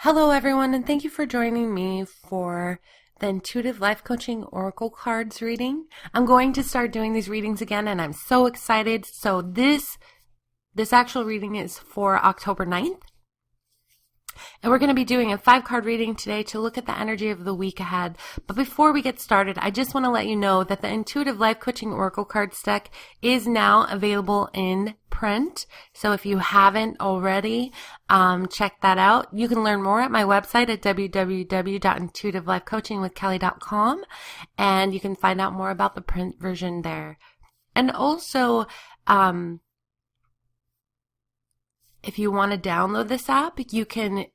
Hello, everyone, and thank you for joining me for the Intuitive Life Coaching Oracle Cards reading. I'm going to start doing these readings again, and I'm so excited. So this actual reading is for October 9th. And we're going to be doing a 5-card reading today to look at the energy of the week ahead. But before we get started, I just want to let you know that the Intuitive Life Coaching Oracle Cards deck is now available in print. So if you haven't already, check that out. You can learn more at my website at www.intuitivelifecoachingwithkelly.com, and you can find out more about the print version there. And also, if you want to download this app, you can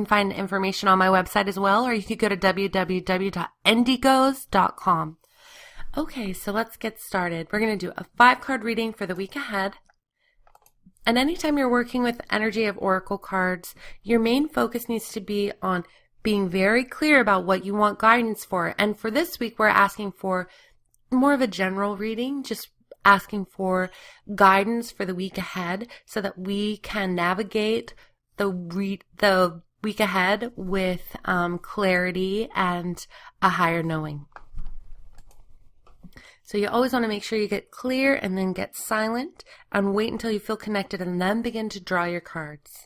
find information on my website as well, or you could go to www.endigos.com. Okay, so let's get started. We're going to do a 5-card reading for the week ahead. And anytime you're working with the energy of oracle cards, your main focus needs to be on being very clear about what you want guidance for. And for this week, we're asking for more of a general reading, just asking for guidance for the week ahead so that we can navigate the week ahead with clarity and a higher knowing. So you always want to make sure you get clear and then get silent and wait until you feel connected and then begin to draw your cards.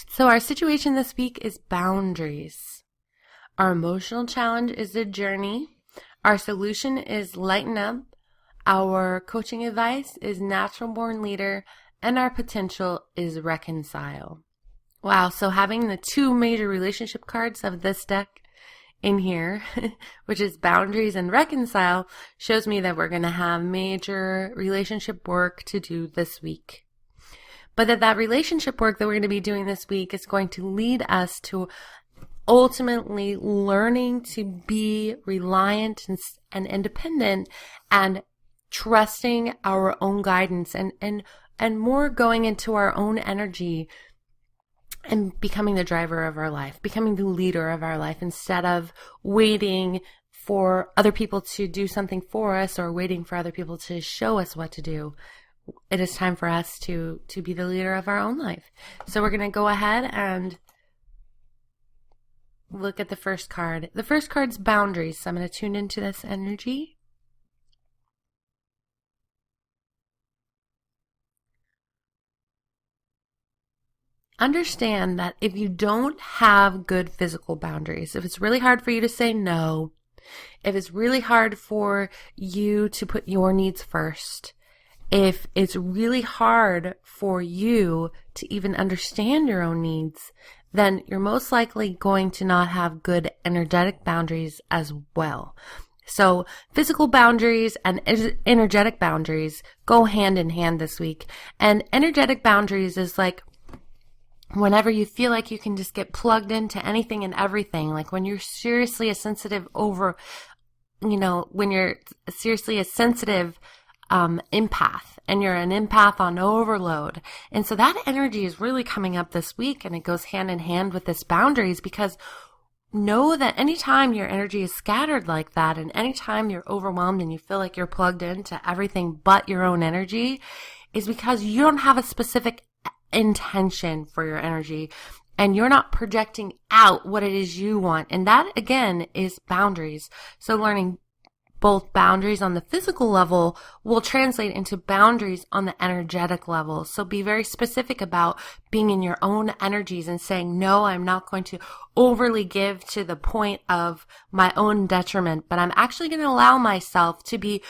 So our situation this week is boundaries. Our emotional challenge is the journey. Our solution is lighten up. Our coaching advice is natural born leader. And our potential is reconcile. Wow, so having the two major relationship cards of this deck in here, which is boundaries and reconcile, shows me that we're going to have major relationship work to do this week. But that relationship work that we're going to be doing this week is going to lead us to ultimately learning to be reliant and independent and trusting our own guidance and more going into our own energy and becoming the driver of our life, becoming the leader of our life instead of waiting for other people to do something for us or waiting for other people to show us what to do. It is time for us to be the leader of our own life. So we're going to go ahead and look at the first card. The first card's boundaries. So I'm going to tune into this energy. Understand that if you don't have good physical boundaries, if it's really hard for you to say no, if it's really hard for you to put your needs first, if it's really hard for you to even understand your own needs, then you're most likely going to not have good energetic boundaries as well. So physical boundaries and energetic boundaries go hand in hand this week. And energetic boundaries is like whenever you feel like you can just get plugged into anything and everything, like when you're seriously a sensitive empath, and you're an empath on overload. And so that energy is really coming up this week, and it goes hand in hand with this boundaries, because know that anytime your energy is scattered like that, and anytime you're overwhelmed and you feel like you're plugged into everything but your own energy, is because you don't have a specific intention for your energy, and you're not projecting out what it is you want. And that, again, is boundaries. So learning both boundaries on the physical level will translate into boundaries on the energetic level. So be very specific about being in your own energies and saying, no, I'm not going to overly give to the point of my own detriment, but I'm actually going to allow myself to be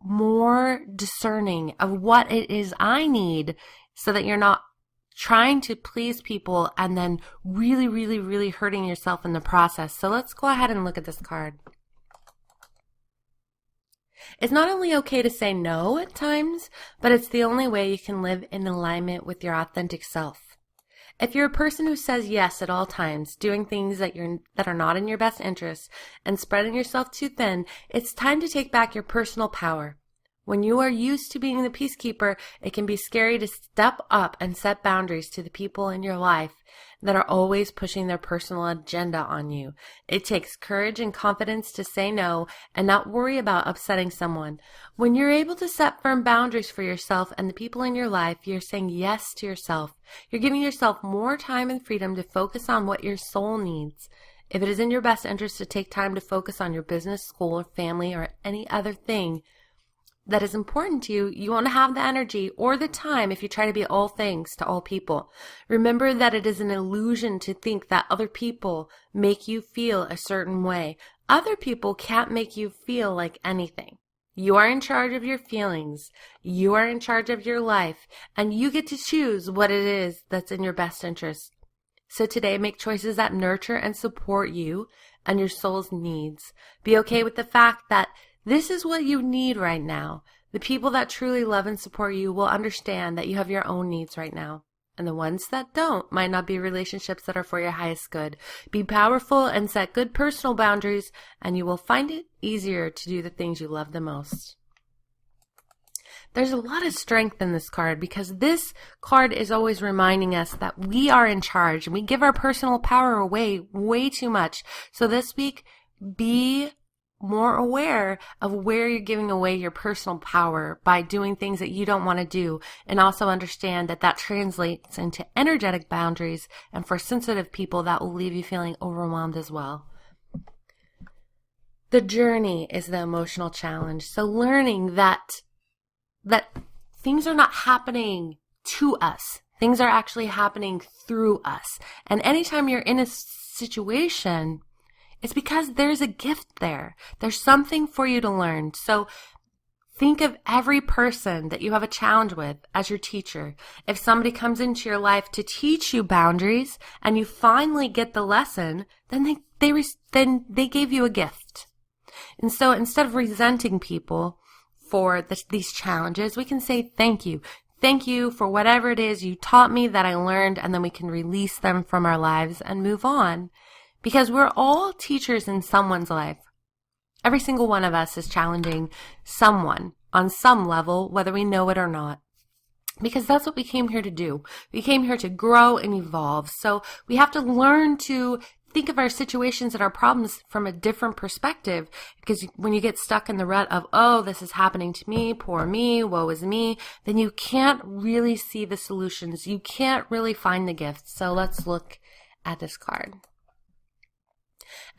more discerning of what it is I need, so that you're not trying to please people and then really, really, really hurting yourself in the process. So let's go ahead and look at this card. It's not only okay to say no at times, but it's the only way you can live in alignment with your authentic self. If you're a person who says yes at all times, doing things that are not in your best interest and spreading yourself too thin, it's time to take back your personal power. When you are used to being the peacekeeper, it can be scary to step up and set boundaries to the people in your life that are always pushing their personal agenda on you. It takes courage and confidence to say no and not worry about upsetting someone. When you're able to set firm boundaries for yourself and the people in your life, you're saying yes to yourself. You're giving yourself more time and freedom to focus on what your soul needs. If it is in your best interest to take time to focus on your business, school, or family, or any other thing that is important to you, you won't have the energy or the time if you try to be all things to all people. Remember that it is an illusion to think that other people make you feel a certain way. Other people can't make you feel like anything. You are in charge of your feelings. You are in charge of your life, and you get to choose what it is that's in your best interest. So today, make choices that nurture and support you and your soul's needs. Be okay with the fact that this is what you need right now. The people that truly love and support you will understand that you have your own needs right now. And the ones that don't might not be relationships that are for your highest good. Be powerful and set good personal boundaries, and you will find it easier to do the things you love the most. There's a lot of strength in this card because this card is always reminding us that we are in charge and we give our personal power away way too much. So this week, be more aware of where you're giving away your personal power by doing things that you don't want to do, and also understand that that translates into energetic boundaries, and for sensitive people that will leave you feeling overwhelmed as well. The journey is the emotional challenge. So learning that things are not happening to us. Things are actually happening through us. And anytime you're in a situation, it's because there's a gift there. There's something for you to learn. So think of every person that you have a challenge with as your teacher. If somebody comes into your life to teach you boundaries and you finally get the lesson, then they gave you a gift. And so instead of resenting people for these challenges, we can say thank you. Thank you for whatever it is you taught me that I learned, and then we can release them from our lives and move on. Because we're all teachers in someone's life. Every single one of us is challenging someone on some level, whether we know it or not. Because that's what we came here to do. We came here to grow and evolve. So we have to learn to think of our situations and our problems from a different perspective. Because when you get stuck in the rut of, oh, this is happening to me, poor me, woe is me, then you can't really see the solutions. You can't really find the gifts. So let's look at this card.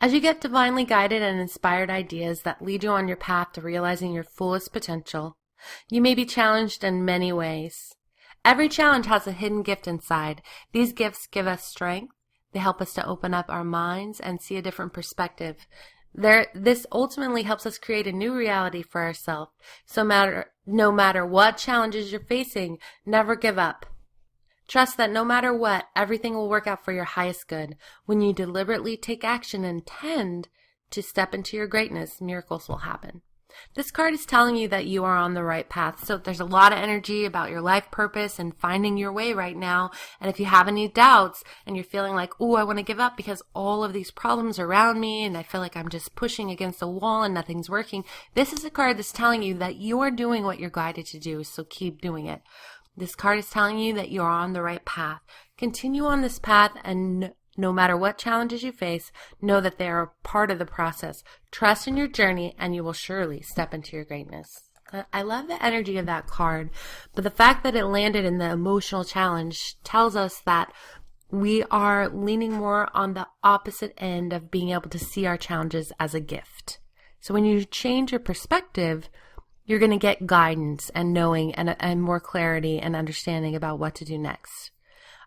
As you get divinely guided and inspired ideas that lead you on your path to realizing your fullest potential, you may be challenged in many ways. Every challenge has a hidden gift inside. These gifts give us strength. They help us to open up our minds and see a different perspective. This ultimately helps us create a new reality for ourselves. So no matter what challenges you're facing, never give up. Trust that no matter what, everything will work out for your highest good. When you deliberately take action and intend to step into your greatness, miracles will happen. This card is telling you that you are on the right path. So there's a lot of energy about your life purpose and finding your way right now. And if you have any doubts and you're feeling like, oh, I want to give up because all of these problems are around me and I feel like I'm just pushing against a wall and nothing's working, this is a card that's telling you that you are doing what you're guided to do. So keep doing it. This card is telling you that you're on the right path. Continue on this path, and no matter what challenges you face, know that they are part of the process. Trust in your journey, and you will surely step into your greatness. I love the energy of that card, but the fact that it landed in the emotional challenge tells us that we are leaning more on the opposite end of being able to see our challenges as a gift. So when you change your perspective, you're going to get guidance and knowing and more clarity and understanding about what to do next.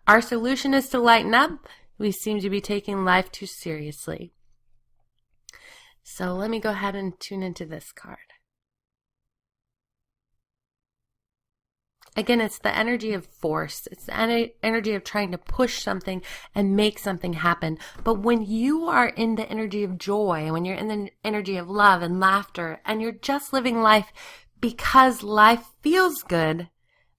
Our solution is to lighten up. We seem to be taking life too seriously. So let me go ahead and tune into this card. Again, it's the energy of force. It's the energy of trying to push something and make something happen. But when you are in the energy of joy, when you're in the energy of love and laughter, and you're just living life because life feels good,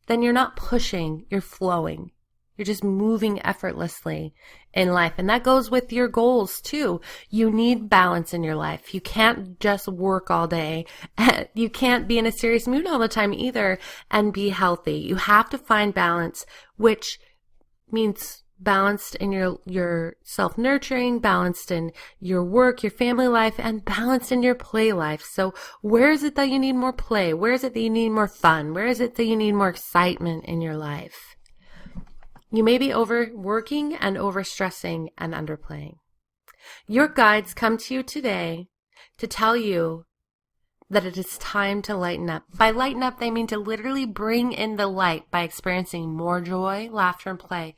then you're not pushing, you're flowing. You're just moving effortlessly in life. And that goes with your goals too. You need balance in your life. You can't just work all day. You can't be in a serious mood all the time either and be healthy. You have to find balance, which means balanced in your self-nurturing, balanced in your work, your family life, and balanced in your play life. So where is it that you need more play? Where is it that you need more fun? Where is it that you need more excitement in your life? You may be overworking and overstressing and underplaying. Your guides come to you today to tell you that it is time to lighten up. By lighten up, they mean to literally bring in the light by experiencing more joy, laughter, and play.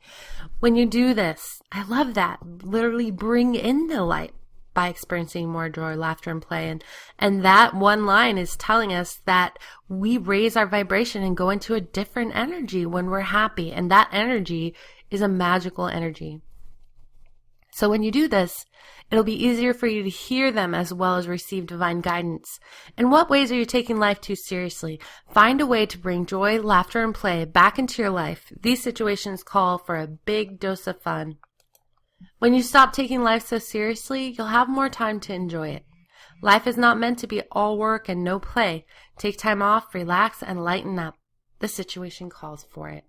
When you do this, I love that. Literally bring in the light by experiencing more joy, laughter, and play. And that one line is telling us that we raise our vibration and go into a different energy when we're happy. And that energy is a magical energy. So when you do this, it'll be easier for you to hear them as well as receive divine guidance. In what ways are you taking life too seriously? Find a way to bring joy, laughter, and play back into your life. These situations call for a big dose of fun. When you stop taking life so seriously, you'll have more time to enjoy it. Life is not meant to be all work and no play. Take time off, relax, and lighten up. The situation calls for it.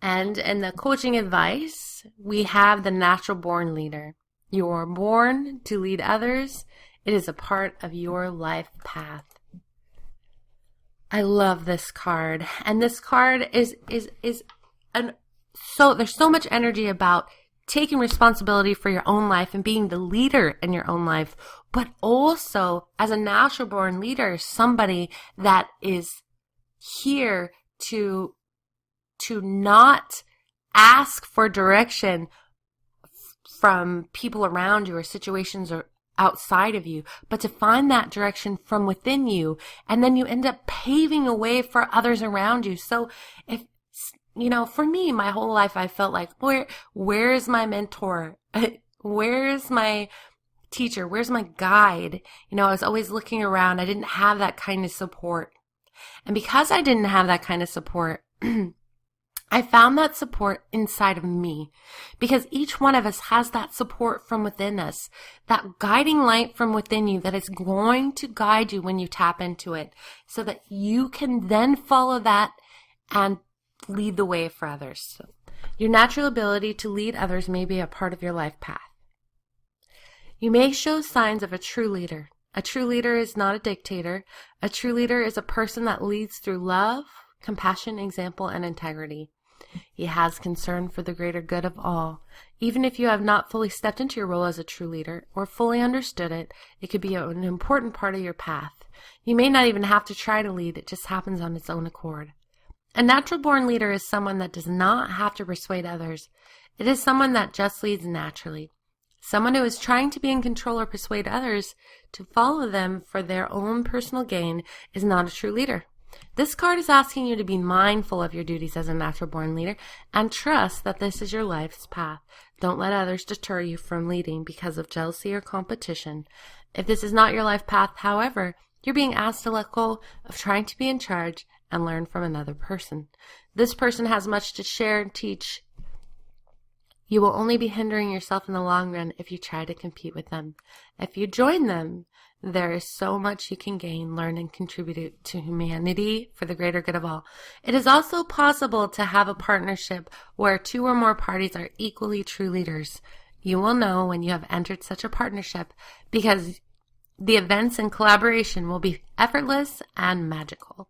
And in the coaching advice, we have the natural born leader. You are born to lead others. It is a part of your life path. I love this card. And this card there's so much energy about taking responsibility for your own life and being the leader in your own life, but also as a natural born leader, somebody that is here to not ask for direction from people around you or situations or outside of you, but to find that direction from within you. And then you end up paving a way for others around you. So if, for me, my whole life, I felt like, where is my mentor? Where's my teacher? Where's my guide? I was always looking around. I didn't have that kind of support. And because I didn't have that kind of support, I found that support inside of me, because each one of us has that support from within us, that guiding light from within you that is going to guide you when you tap into it, so that you can then follow that and lead the way for others. So your natural ability to lead others may be a part of your life path. You may show signs of a true leader. A true leader is not a dictator. A true leader is a person that leads through love, compassion, example, and integrity. He has concern for the greater good of all. Even if you have not fully stepped into your role as a true leader or fully understood it, it could be an important part of your path. You may not even have to try to lead. It just happens on its own accord. A natural-born leader is someone that does not have to persuade others. It is someone that just leads naturally. Someone who is trying to be in control or persuade others to follow them for their own personal gain is not a true leader. This card is asking you to be mindful of your duties as a natural-born leader and trust that this is your life's path. Don't let others deter you from leading because of jealousy or competition. If this is not your life path, however, you're being asked to let go of trying to be in charge and learn from another person. This person has much to share and teach. You will only be hindering yourself in the long run if you try to compete with them. If you join them, there is so much you can gain, learn, and contribute to humanity for the greater good of all. It is also possible to have a partnership where two or more parties are equally true leaders. You will know when you have entered such a partnership because the events and collaboration will be effortless and magical.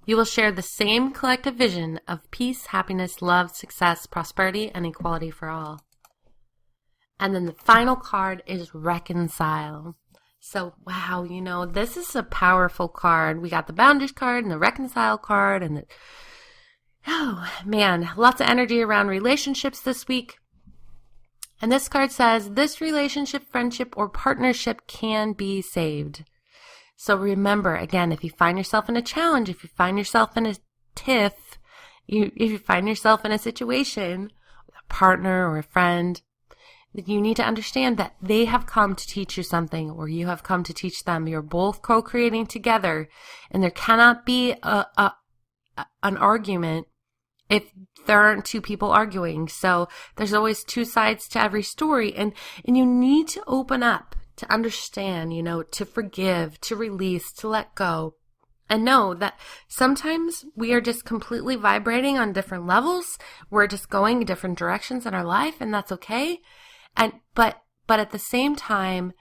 You will share the same collective vision of peace, happiness, love, success, prosperity, and equality for all. And then the final card is Reconcile. So, wow, this is a powerful card. We got the Boundaries card and the Reconcile card and lots of energy around relationships this week. And this card says, this relationship, friendship, or partnership can be saved. So remember, again, if you find yourself in a challenge, if you find yourself in a tiff, if you find yourself in a situation with a partner or a friend, you need to understand that they have come to teach you something, or you have come to teach them. You're both co-creating together, and there cannot be an argument if there aren't two people arguing. So there's always two sides to every story. And you need to open up, to understand, to forgive, to release, to let go. And know that sometimes we are just completely vibrating on different levels. We're just going different directions in our life, and that's okay. But at the same time,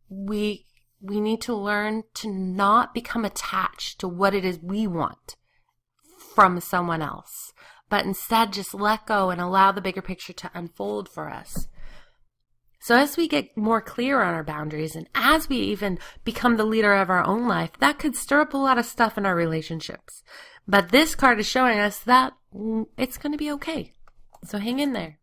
we need to learn to not become attached to what it is we want from someone else, but instead just let go and allow the bigger picture to unfold for us. So as we get more clear on our boundaries, and as we even become the leader of our own life, that could stir up a lot of stuff in our relationships. But this card is showing us that it's going to be okay. So hang in there.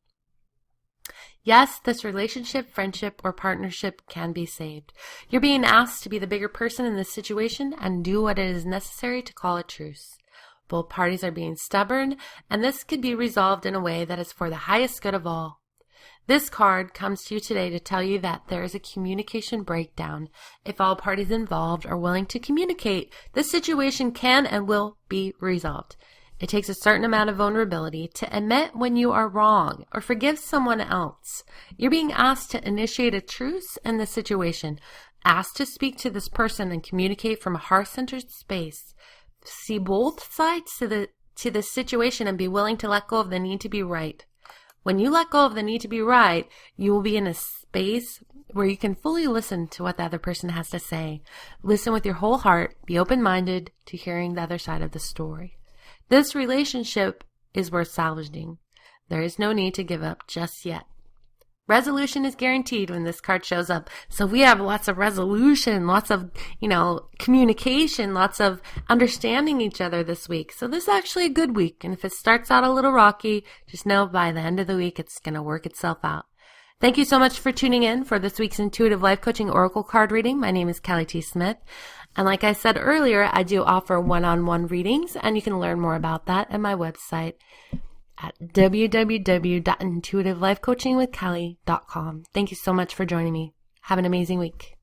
Yes, this relationship, friendship, or partnership can be saved. You're being asked to be the bigger person in this situation and do what is necessary to call a truce. Both parties are being stubborn, and this could be resolved in a way that is for the highest good of all. This card comes to you today to tell you that there is a communication breakdown. If all parties involved are willing to communicate, this situation can and will be resolved. It takes a certain amount of vulnerability to admit when you are wrong or forgive someone else. You're being asked to initiate a truce in the situation, asked to speak to this person and communicate from a heart-centered space. See both sides to the situation and be willing to let go of the need to be right. When you let go of the need to be right, you will be in a space where you can fully listen to what the other person has to say. Listen with your whole heart. Be open-minded to hearing the other side of the story. This relationship is worth salvaging. There is no need to give up just yet. Resolution is guaranteed when this card shows up. So we have lots of resolution, lots of, communication, lots of understanding each other this week. So this is actually a good week. And if it starts out a little rocky, just know by the end of the week, it's going to work itself out. Thank you so much for tuning in for this week's Intuitive Life Coaching Oracle card reading. My name is Kelly T. Smith. And like I said earlier, I do offer one-on-one readings, and you can learn more about that at my website at www.intuitivelifecoachingwithkelly.com. Thank you so much for joining me. Have an amazing week.